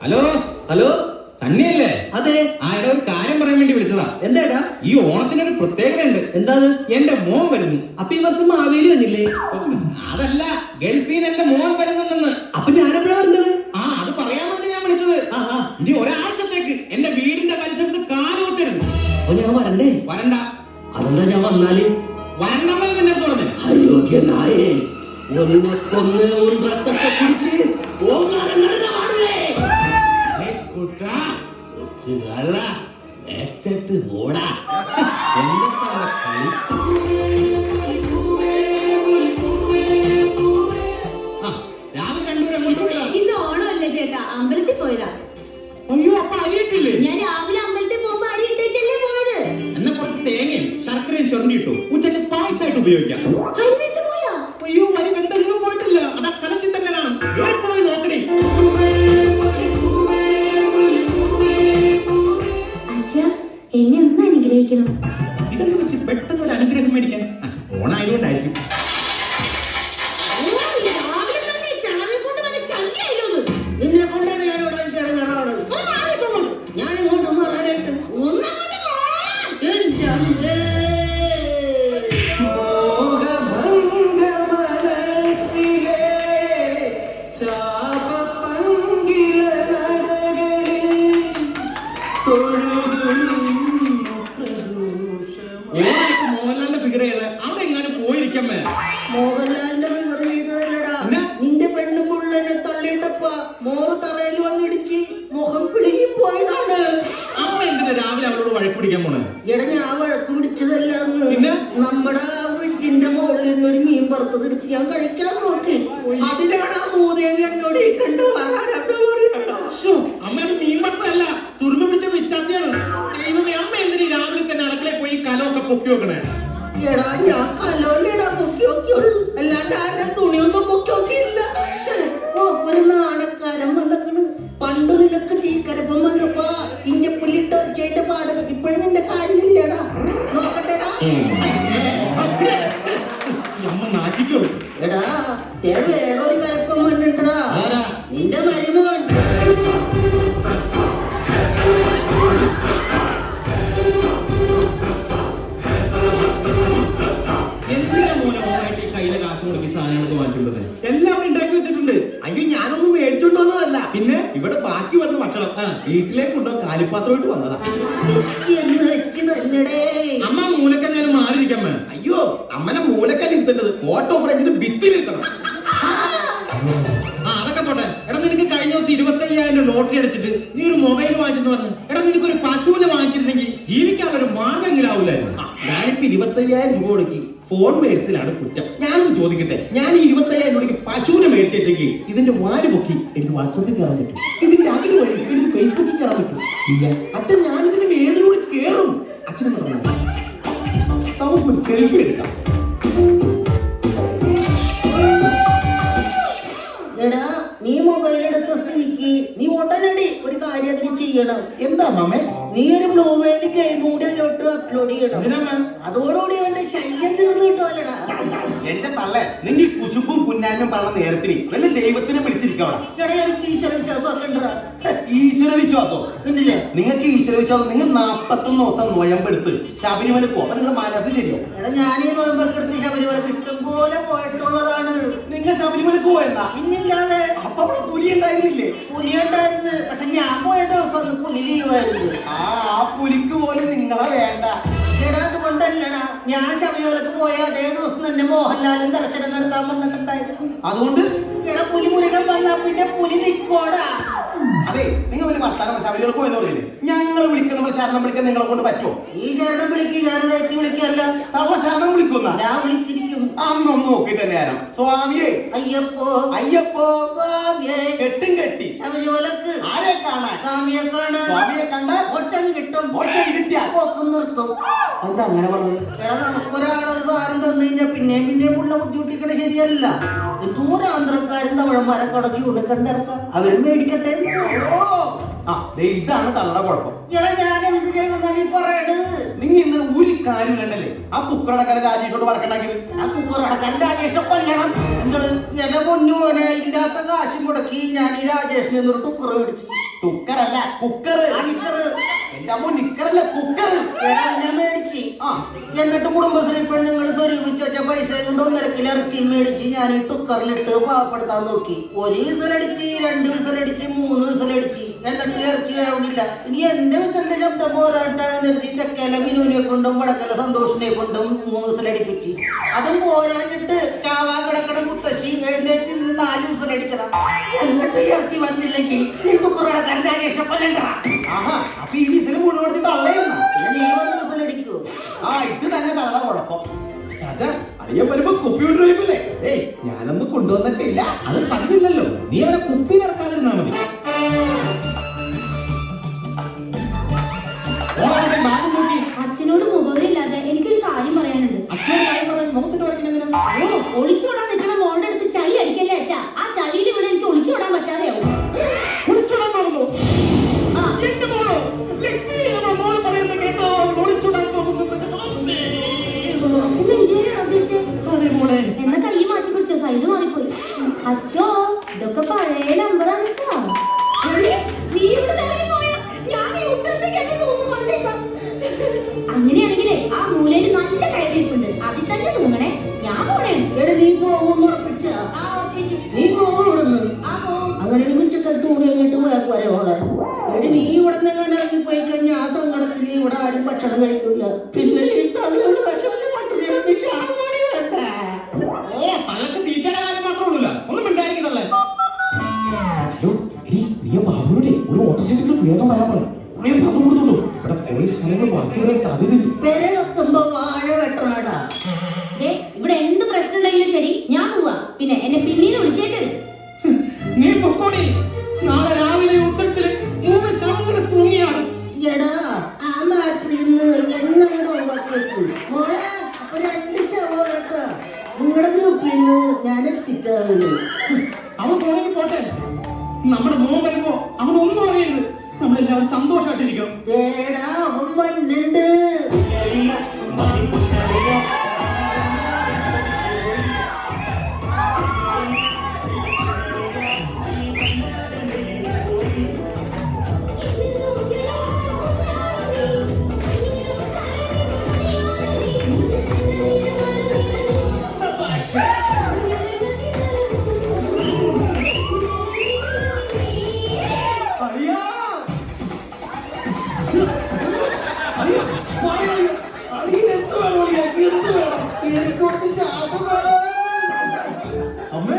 Hello hello തന്നെയല്ലേ? അതെ. എടാ ഒരു കാര്യം പറയാൻ വേണ്ടി വിളിച്ചതാ. എന്താ? ഈ ഓണത്തിനൊരു പ്രത്യേകത ഉണ്ട്. എന്താ? എന്റെ മോൻ വരുന്നു. അപ്പൊ ഈ വർഷം മാവേലി വന്നില്ലേ? അതല്ല, ഗൾഫിൽ നിന്ന് എന്റെ മോൻ വരുന്നുണ്ടെന്ന്. അപ്പൊ ഞാനെപ്പോഴാ പറഞ്ഞത്? അത് പറയാൻ വേണ്ടി ഞാൻ വിളിച്ചത്. ഇനി ഒരാഴ്ചത്തേക്ക് എന്റെ വീടിന്റെ പരിസരത്ത് കാലുകുത്തരുത്. അപ്പൊ ഞാൻ വരണ്ടേ? വരണ്ട. അതെന്താ ഞാൻ വന്നാല്? വരണ്ടെന്നല്ല നിന്റെ അടുത്ത് പറഞ്ഞത്. അയോഗ്യനായേ, ഒന്നെ കൊന്ന് രക്തത്തെ കുടിച്ച് ഓടാ. ഇന്ന് ഓണമല്ലേ ചേട്ടാ, അമ്പലത്തിൽ പോയതാ. അയ്യോ, അപ്പൊ അരിയിട്ടില്ലേ? ഞാൻ രാവിലെ അമ്പലത്തിൽ പോകുമ്പോ അരി ഇട്ടേച്ചല്ലേ പോയത്. എന്നാ കുറച്ച് തേങ്ങയും ശർക്കരയും ചുരണ്ടിട്ടു ഉച്ചക്ക് പായസമായിട്ട് ഉപയോഗിക്കാം. അരി വെന്ത് പോയാ? അയ്യോ, അരി വെന്തെങ്കിലും പോയിട്ടില്ല. അതാ കലത്തിൽ തന്നെയാണ്. പോയി നോക്കണേ. അച്ഛാ, എന്നെ ഒന്ന് അനുഗ്രഹിക്കണം. ഇതെന്ത് പറ്റി പെട്ടെന്ന് ഒരു അനുഗ്രഹം മേടിക്കാൻ? ഓണായതുകൊണ്ടായിരിക്കും. നിന്നെ കൊണ്ടാണ് ഞാൻ ഞാൻ ഇങ്ങോട്ട് മാറാനായിട്ട് മോഹൻലാലിന്റെ ഫിഗർ ചെയ്ത് അവിടെ എങ്ങാനും പോയിരിക്കാൻ മേല. മോഹൻലാലിന്റെ ഫിഗർ ചെയ്തതല്ലടാ, നിന്റെ പെണ്ണ് പുള്ളനെ തള്ളിയിട്ടപ്പ മോറ് തറയിൽ വന്നിടിച്ച് മുഖം പിടിങ്ങി പോയതാണ്. അമ്മ എന്തിനാ രാവിലെ അവളോട് വഴക്ക് പിടിക്കാൻ പോണേ? എടാ, ഞാൻ വഴക്ക് പിടിച്ചതല്ല. നമ്മുടെ ഫ്രിഡ്ജിന്റെ മുകളിൽ നിന്നൊരു മീൻ വറുത്തതെടുത്ത് ഞാൻ കഴിക്കാൻ നോക്കി. അതിലാണ് ആ മൂദേവി എന്നോട് ഈ കണ്ടു അമ്മ മീൻ വറുത്തല്ല, തുറന്നു പിടിച്ച വിച്ചാത്തിയാണ്. ദൈവമേ, അമ്മ എന്തിനാ രാവിലെ തന്നെ അടുക്കളയിൽ പോയി കലമൊക്കെ പൊക്കി വെക്കണേ? എടാ, ഞാൻ കലോലിടാ പൊക്കി നോക്കിയുള്ളൂ, അല്ലാണ്ട് ആരുടെ തുണിയൊന്നും പൊക്കി നോക്കിയില്ല. ഓ, ഒരു നാണക്കാരൻ വന്നേക്കണ്. പണ്ട് നിനക്ക് തീക്കരപ്പം വന്നപ്പോ ഇന്റെ പുല്ലിട്ട ഒച്ചയുടെ പാട് ഇപ്പോഴും നിന്റെ കാര്യമില്ലടാ. നോക്കട്ടെടാ. എടാ, വേറൊരു കരപ്പം വന്നിട്ടാ, നിന്റെ മരുമോൻ. സാധനങ്ങളൊക്കെ മാറ്റിയുള്ളത് എല്ലാവരും ഉണ്ടാക്കി വെച്ചിട്ടുണ്ട്. അയ്യോ, ഞാനൊന്നും മേടിച്ചോണ്ടോന്നതല്ല, പിന്നെ ഇവിടെ ബാക്കി വന്ന ഭക്ഷണം വീട്ടിലേക്ക് കൊണ്ടുപോകാൻ കാലിപ്പാത്രമായിട്ട് വന്നതാ. അമ്മ മൂലക്കല്ലാണ് മാറിയിരിക്കാൻ. അയ്യോ, അമ്മനെ മൂലക്കല്ല് ഇരുത്തേണ്ടത് ഫോട്ടോ ഫ്രെയിമിന്റെ ഭിത്തിയിലിരുത്തണം. അതൊക്കെ പോട്ടെ. എടാ, നിനക്ക് കഴിഞ്ഞ ദിവസം 25,000 ലോട്ടറി അടിച്ചിട്ട് നീ ഒരു മൊബൈൽ വാങ്ങിച്ചെന്ന് പറഞ്ഞു. എടാ, നിനക്ക് ഒരു പശുവിനെ വാങ്ങിച്ചിരുന്നെങ്കിൽ ജീവിക്കാൻ ഒരു മാർഗമെങ്കിലാവൂലായിരുന്നു. ഞാനിപ്പോ 25,000 രൂപ കൊടുക്കി ഫോൺ മേടിച്ചതിലാണ് കുറ്റം. ഞാനൊന്ന് ചോദിക്കട്ടെ, ഞാൻ ഈ 25,000 രൂപയ്ക്ക് പശുവിനെ മേടിച്ചെങ്കിൽ ഇതിന്റെ വാല് പൊക്കി എനിക്ക് വാട്സാപ്പിൽ കയറാൻ പറ്റും? ഇതിന്റെ അകിട് വഴി എനിക്ക് ഫേസ്ബുക്കിൽ കയറാൻ പറ്റും? ഇല്ല. അച്ഛൻ, ഞാനിതിന്റെ ഏതിലൂടെ കയറും? അച്ഛനെന്ന് പറഞ്ഞു നമുക്കൊരു സെൽഫി എടുക്കാം. എടാ, നീ മൊബൈൽ എടുത്ത സ്ഥിതിക്ക് നീ ഉടനടി ഒരു കാര്യം അതിന് ചെയ്യണം. എന്താ മാമേ? നീ ഒരു ബ്ലൂ വെയിൽ ഗെയിം കൂടി അതിലോട്ട് അപ്ലോഡ് ചെയ്യണം. അതോടുകൂടി അവന്റെ ശല്യം തീർന്നു കിട്ടുമല്ലടാ. എന്റെ തള്ളേ, നിന്റെ ഈ കുശുമ്പും കുന്നാനും പറഞ്ഞ നേരത്തിന് വല്ല ദൈവത്തിനെ വിളിച്ചിരിക്കവടാ. എടാ, എനിക്ക് ഈശ്വര വിശ്വാസം ആക്കണ്ടാ. ഈശ്വര വിശ്വാസോ? ഇല്ലേ? നിങ്ങൾക്ക് ഈശ്വര വിശ്വാസം, നിങ്ങൾ 41 ദിവസം നോയമ്പെടുത്ത് ശബരിമല പോ. അപ്പൊ നിങ്ങളുടെ മനസ്സ് ശരിയോ? എടാ, ഞാൻ ഈ നോയമ്പൊക്കെ എടുത്ത് ശബരിമലക്ക് ഇഷ്ടം പോലെ പോയിട്ടുള്ളതാണ്. നിങ്ങൾ ശബരിമലക്ക് പോയെന്നാ? ഇന്നില്ലാതെ. അപ്പൊ അവിടെ പുലി ഉണ്ടായിരുന്നില്ലേ? പുലി ഉണ്ടായിരുന്നു, പക്ഷെ ഞാൻ പോയ ദിവസം പുലി ലീവായിരുന്നു. ആ പുലിക്ക് പോലും നിങ്ങളെ വേണ്ട. എടാ, അതുകൊണ്ടല്ലടാ, ഞാൻ ശബരിമലക്ക് പോയ അതേ ദിവസം തന്നെ മോഹൻലാലും ദർശനം നടത്താൻ വന്നിട്ടുണ്ടായിരുന്നു. അതുകൊണ്ട് എടാ, പുലി മുരുകൻ വന്നാ പിന്നെ പുലി നിൽക്കോടാ. അതെ, നിങ്ങൾ വലിയ വർത്താനം ശബരിമലക്ക് പോയെന്ന് പറഞ്ഞില്ലേ? ഞങ്ങൾ വിളിക്കുന്ന ശരണം വിളിക്കാൻ നിങ്ങളെ കൊണ്ട് പറ്റുമോ? ഈ ശരണം വിളിക്കുക, ഞാനത് ഏറ്റി വിളിക്കല്ല. തള്ള ശരണം വിളിക്കുന്ന ഞാൻ വിളിച്ചിരിക്കും. അന്നൊന്ന് നോക്കിട്ട് തന്നെ ആരാം. സ്വാമിയേ, അയ്യപ്പോ അയ്യപ്പോ, സ്വാമിയെ. കെട്ടും കെട്ടി ശബരിമലക്ക് ആരെ കാണാൻ? സ്വാമിയെ കാണാൻ. സ്വാമിയെ കണ്ടാൽ ഒറ്റം കിട്ടും. ഒറ്റം കിട്ടിയാൽ പോക്കും നിർത്തും. എന്താ അങ്ങനെ പറഞ്ഞു? എടാ, നമുക്കൊരാളൊരു സാധനം തന്നു കഴിഞ്ഞാൽ പിന്നെയും ഉള്ള ബുദ്ധിമുട്ടിക്കണ ശരിയല്ല. ദൂരാന്തരക്കാരും തമിഴന്മാരെ കടക്കി കണ്ടിറക്കാം, അവരും മേടിക്കട്ടെ. ഇതാണ് തങ്ങളുടെ കുഴപ്പം. ഞാൻ എന്ത് ചെയ്തെന്നാണ് ഈ പറയണത്? നിങ്ങൾ ഇന്നലെ ഒരു കാര്യമില്ലല്ലേ ആ കുക്കറടക്കാൻ രാജേഷോട് വടക്കുണ്ടാക്കിയത്? ആ കുക്കറടക്കാൻ രാജേഷിനെ കൊല്ലണം. എന്താണ്? എന്റെ പൊന്നുമോനെ, ഇല്ലാത്ത കാശ് മുടക്കി ഞാൻ ഈ രാജേഷിനെ ഒരു കുക്കർ മേടിച്ചു. ടുക്കറല്ല കുക്കർ. എന്റെ അമ്മ നിക്കറല്ല കുക്കർ. ഞാൻ മേടിച്ച് ആ എന്നിട്ട് കുടുംബശ്രീ പെണ്ണുങ്ങൾ സ്വരൂപിച്ച് വെച്ച പൈസ കൊണ്ട് 1.5 കിലോ ഇറച്ചി മേടിച്ച് ഞാൻ ഈ ടുക്കറിലിട്ട് പാവപ്പെടുത്താൻ നോക്കി. 1 വിസലടിച്ച് 2 വിസലടിച്ച് 3 വിസലടിച്ച് എന്നിട്ട് ഇറച്ചി വേവണില്ല. ഇനി എന്റെ വിസലിന്റെ ശബ്ദം പോരാട്ടാണ് നിർത്തി തെക്കേല വിനൂനെ കൊണ്ടും വടക്കല സന്തോഷിനെ കൊണ്ടും 3 വിസലടിപ്പിച്ച്. അതും പോരാഞ്ഞിട്ട് ചാവാൻ കിടക്കണ മുത്തശ്ശി എഴുന്നേറ്റ് നിന്ന് 4 വിസലടിച്ചതാ. എന്നിട്ട് ഇറച്ചി വന്നില്ലെങ്കിൽ ഈ ടുക്കറടക്കാൻ രാജേഷ കൊല്ലണ്ടടാ. ആഹാ അപ്പൊ ഈ വിസിൽ മുഴുവൻ തള്ളയിരുന്ന. നീ 1 വിസലടിക്കുവോ? ആ ഇത് തന്നെ തള്ള കുഴപ്പം. രാജാ അറിയാൻ വരുമ്പോ കുപ്പി കൊണ്ടുവരില്ലേ? ഏയ് ഞാനൊന്നും കൊണ്ടുവന്നിട്ടില്ല. അത് പതിവില്ലല്ലോ, നീ അവരെ കുപ്പി നടക്കാതിരുന്നാ മതി. ഓണത്തിന്റെ ബാഗ് നോക്കി. അച്ഛനോട് മുഖവരില്ലാതെ എനിക്കൊരു കാര്യം പറയാനുണ്ട്. അച്ഛനോട് കാര്യം പറയാൻ മുഖത്തിന്റെ വരയ്ക്കുന്നതിനും ഓ, ഒളിച്ചോടാൻ നിൽക്കണ മോളുടെ അടുത്ത് ചളി അടിക്കല്ലേ അച്ഛാ. ആ ചളിയിൽ ഇവിടെ എനിക്ക് ഒളിച്ചോടാൻ പറ്റാതെയാവും. കുളിച്ചോടാൻ പോകുന്നു. ആ, എന്റെ മോളോ ലക്ഷ്മി മോൾ പറയുന്നത് കേട്ടോ, ഒളിച്ചോടാൻ പോകുന്നത്. അച്ഛൻ നെഞ്ചുവേദനയാണോ ഉദ്ദേശിച്ചത്? അതെ മോളെ. എന്നാ കൈ മാറ്റി പിടിച്ചോ, സൈഡ് മാറിപ്പോയി. അച്ഛോ, ഇതൊക്കെ പഴയ നമ്പറാണ് കേട്ടോ. നീ ഇവിടെ തലയിൽ പോയാ ഞാൻ ഈ ഉത്തരത്തെ കേട്ടെന്ന് ഒന്നും പറഞ്ഞേക്കാം. അങ്ങനെയാണെങ്കിലേ ആ മൂലയിൽ നല്ല കയറിയിരിപ്പുണ്ട്, അതിൽ തന്നെ തൂങ്ങണേ. ഞാൻ പോണേ. എടി നീ പോകുമെന്ന് ഉറപ്പിച്ച ആ, ഉറപ്പിച്ചു. നീ പോകുന്നു. ആ, പോവും. അങ്ങനെ മുറ്റക്കടുത്ത് ഊണ് കഴിഞ്ഞിട്ട് പോയാൽ മോളെ. എടി നീ ഇവിടെ നിന്ന് എങ്ങനെ ഇറങ്ങിപ്പോയി കഴിഞ്ഞാൽ ആ സങ്കടത്തിൽ ഇവിടെ ആരും ഭക്ഷണം കഴിക്കില്ല. പിന്നെ ഈ തള്ളിയോട് വിഷമത്തെ പട്ടിണി എടുത്ത് ചാവാടി വേണ്ട. ഓ തള്ളക്ക് തീറ്റയുടെ കാര്യം മാത്രമേ ഉള്ളൂല, ഒന്നും മിണ്ടായിരിക്കുന്നല്ലേ. അയ്യോ എടി നീ ബാബുവിടെ ഒരു ഓട്ടോറിക്ഷ വേഗം വരാൻ പറഞ്ഞു. കുറെ പാത്രം കൊടുത്തുള്ളൂ. ഇവിടെ കുറെ സ്ഥലങ്ങൾ ബാക്കി വരാൻ സാധ്യതയുണ്ട്. പെരെ കത്തുമ്പോ വാഴ വെട്ടണാടാ. ദേ, ഇവിടെ എന്ത് പ്രശ്നം ഉണ്ടെങ്കിലും ശരി ഞാൻ പോവാ. പിന്നെ എന്നെ പിന്നീട് വിളിച്ചേക്കരുത്. നീ പൊക്കോടി. നാളെ രാവിലെ ഉത്തരത്തില് 3 ശവങ്ങൾ തൂങ്ങിയാണ്. എടാ ആ നാട്ടിന്ന് എന്നോട് ഒഴിവാക്കിയേക്ക് മോളെ. അപ്പൊ 2 ശവോളട്ടോ നിങ്ങളുടെ ഗ്രൂപ്പിൽ നിന്ന് ഞാൻ എക്സിറ്റ് ആവുള്ളൂ. അവൻ പോണെങ്കിൽ പോട്ടെ, നമ്മുടെ മോൻ വരുമ്പോ അവനൊന്നും അറിയരുത്. നമ്മളെല്ലാവരും സന്തോഷമായിട്ടിരിക്കണം. ഏടാ അവൻ വന്നിണ്ട്. അളിയാ അളിയാ പറയൂ. അളിയന് എന്ത് വേണം അളിയാ? എന്ത് വേണം? എനിക്ക് കുറച്ച് ശാപം വേണം. അമ്മേ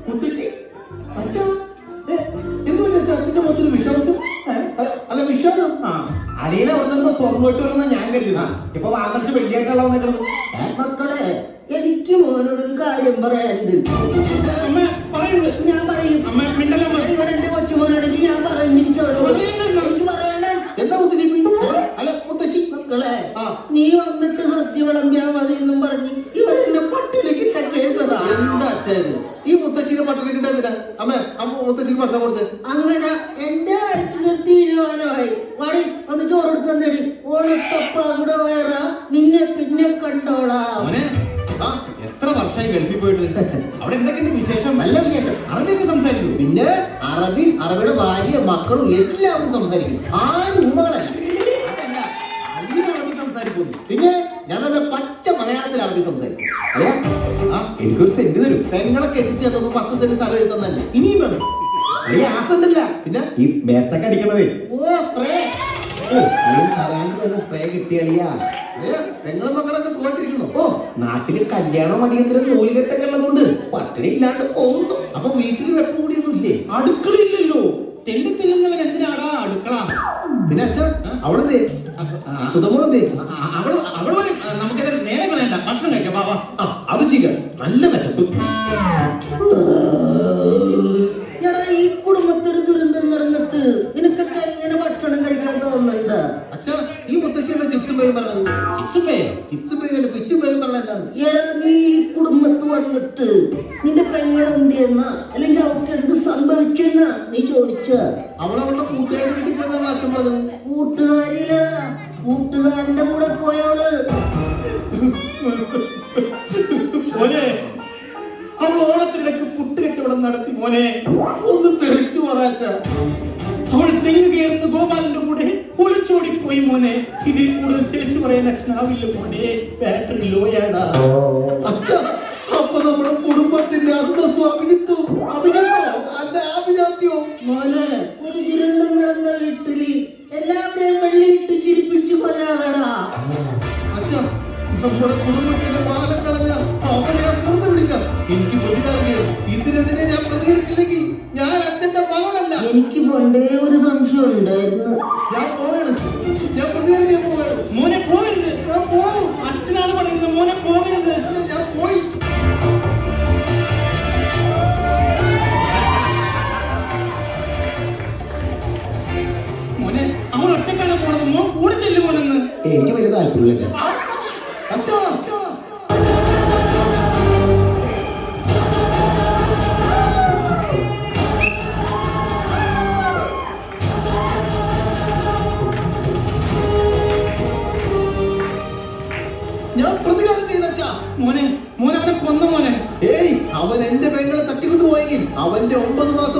മുത്തശ്ശി അച്ഛാ എന്തുകൊണ്ട് അച്ഛന്റെ മുഖത്തിന് വിഷാംശം? അല്ല വിഷാദം. ആ അളിയനെ അവിടെ നിന്ന് സ്വർണ്ണമായിട്ട് വരുന്ന ഞാൻ കരുതുന്ന ഇപ്പൊ വാങ്ങർച്ച് വെള്ളിയായിട്ടുള്ള വന്നിട്ടുള്ളത്. മക്കളെ എനിക്ക് മോനോടൊരു കാര്യം പറയാനുണ്ട്. അമ്മ പറയരുത്. ഞാൻ പറയും. അമ്മ മിണ്ടല്ലേ അമ്മ. ഇവൻ എന്റെ കൊച്ചുമോനാണെങ്കിൽ ഞാൻ പറയും. എനിക്ക് അവരോട് എനിക്ക് പറയാനുണ്ട്. എന്താ മുത്തശ്ശി? അല്ല മുത്തശ്ശി മക്കളെ ആ നീ വന്നിട്ട് സദ്യ വിളമ്പിയാ മതി എന്നും പറഞ്ഞ് ഇവൻ എന്നെ പട്ടിണി കിട്ടേണ്ടതാ. എന്താ അച്ഛൻ ഈ മുത്തശ്ശിനെ പട്ടിണി കിട്ടാൻ? അമ്മ അമ്മ മുത്തശ്ശിക്ക് ഭക്ഷണം കൊടുത്ത്. അങ്ങനെ എന്റെ കാര്യത്തിനൊരു തീരുമാനമായി. വടി ഒന്ന് ചോറെടുത്ത് തന്നടി. ഓണത്തപ്പ കൂടെ വയറ നിന്നെ പിന്നെ കണ്ടോളാം. മോനെ, ആ എത്ര വർഷമായി ഗൾഫിൽ പോയിട്ട്? അവിടെ എന്തൊക്കെയുണ്ട് വിശേഷം? നല്ല വിശേഷം. അറബിയൊക്കെ സംസാരിക്കൂ? പിന്നെ അറബി അറബിയുടെ ഭാര്യ മക്കളും എല്ലാവരും സംസാരിക്കും. ആരും ഊമകളല്ല. അതല്ല, അളിയൻ അറബി സംസാരിക്കും. പിന്നെ ഞാൻ നല്ല പച്ച മലയാളത്തിൽ അറബി സംസാരിക്കും. അളിയാ, ആ എനിക്കൊരു സെന്റ് തരും. പെങ്ങളൊക്കെ എത്തിച്ചു തന്നപ്പോ 10 സെന്റ് സ്ഥലം എഴുതുന്നല്ലേ ഇനിയും വേണം. അളിയ ആസന്നല്ല. പിന്നെ ഈ മേത്തൊക്കെ അടിക്കണതേ. ഓ ഫ്രേ ഓ അളിയൻ പറയാണ്ട് തന്നെ സ്പ്രേ കിട്ടിയളിയാ. പെങ്ങളും മക്കളൊക്കെ സുഖമായിട്ടിരിക്കുന്നു. ഓ നാട്ടില് കല്യാണം അടിയന്തരം നൂലുകെട്ടൊക്കെ ഉള്ളതുകൊണ്ട് പട്ടിണി ഇല്ലാണ്ട് പോകുന്നു. അപ്പൊ വീട്ടിൽ വെപ്പം കൂടിയൊന്നും ഇല്ലേ? അടുക്കളയില്ലല്ലോ. തെണ്ടി തിന്നുന്നവൻ എന്തിനാടാ അടുക്കള? പിന്നെ അച്ഛാ അവിടെ സുതമോളെ അവള് വരും. നമുക്കതൊരു നേരെ പറയണ്ട, ഭക്ഷണം കഴിക്കാം. ബാബാ അത് ചെയ്യാം. നല്ല വിശപ്പ്. എടാ ഈ കുടുംബത്തിൽ ദുരന്തം നടന്നിട്ട് നിനക്കൊക്കെ എങ്ങനെ ഭക്ഷണം കഴിക്കാൻ തോന്നുന്നുണ്ട്? അച്ഛാ ഈ മുത്തശ്ശിയുടെ ചിപ്സും പേരും പറഞ്ഞത്. ചിപ്സും പേരും പിച്ചും പേരും പറഞ്ഞതാണ്. എടാ നീ ഈ കുടുംബത്ത് വന്നിട്ട് നിന്റെ പെങ്ങൾ എന്തിയെന്ന അല്ലെങ്കിൽ അവർക്ക് എന്ത് സംഭവിച്ചെന്ന നീ ചോദിച്ച? അവളവളുടെ കൂട്ടുകാരി വീട്ടിൽ പോയെന്നുള്ള അച്ഛൻ പറഞ്ഞത്. കൂട്ടുകാരിയടാ, കൂട്ടുകാരന്റെ കൂടെ പോയവള്. മോനെ, അവൾ ഓണത്തിനിടയ്ക്ക് പുട്ട് കച്ചവടം നടത്തി. മോനെ ഒന്ന് തെളിച്ചു പറ അച്ഛാ. അവൾ തെങ്ങ് കയറുന്ന ഗോപാലന്റെ കൂടെ ഒളിച്ചോടിപ്പോയി മോനെ. ഇതിൽ കൂടുതൽ തെളിച്ചു പറയാൻ അച്ഛനാവില്ല മോനെ. ബാറ്ററി ലോയാടാ. അച്ഛാ, അപ്പൊ നമ്മുടെ കുടുംബത്തിന്റെ അന്തസ്സും അഭിജിത്തു അല്ല അഭിജാത്യോ. മോനെ, ഒരു ദുരന്തം നടന്ന വീട്ടില് എല്ലാവരെയും വെള്ളിയിട്ട് ചിരിപ്പിച്ചു കൊല്ലാതടാ. അച്ഛാ, നമ്മുടെ കുടുംബത്തിന്റെ മാനം കളഞ്ഞ അവനെ ഞാൻ പുറത്തു വിടില്ല. എനിക്ക് പ്രതികാരം. ഇതിനെതിരെ ഞാൻ പ്രതികരിച്ചില്ലെങ്കിൽ ഞാൻ അച്ഛന്റെ മകനല്ല. എനിക്ക് പണ്ടേ ഒരു സംശയം ഉണ്ടായിരുന്നു. ഞാൻ പോകണം. ഞാൻ പ്രതികരിക്കാൻ പോകണം. മോനെ പോകരുത്. ഞാൻ പോകും. അച്ഛനാണ് പറയുന്നത് മോനെ പോകരുത്. ഞാൻ പോയി. മോനെ അവൻ ഒറ്റക്കാണ് പോണത്. മോൻ കൂടെ ചെല്ലു മോനെന്ന്. എനിക്ക് വലിയ താല്പര്യമില്ല അച്ഛാ. ഞാൻ പ്രതികാരം ചെയ്തച്ചാ. മോനെ മോനെ അവനെ കൊന്ന മോനെ. ഏയ്, അവൻ എന്റെ പെങ്ങളെ തട്ടിക്കൊണ്ടു പോയെങ്കിൽ അവന്റെ 9 മാസം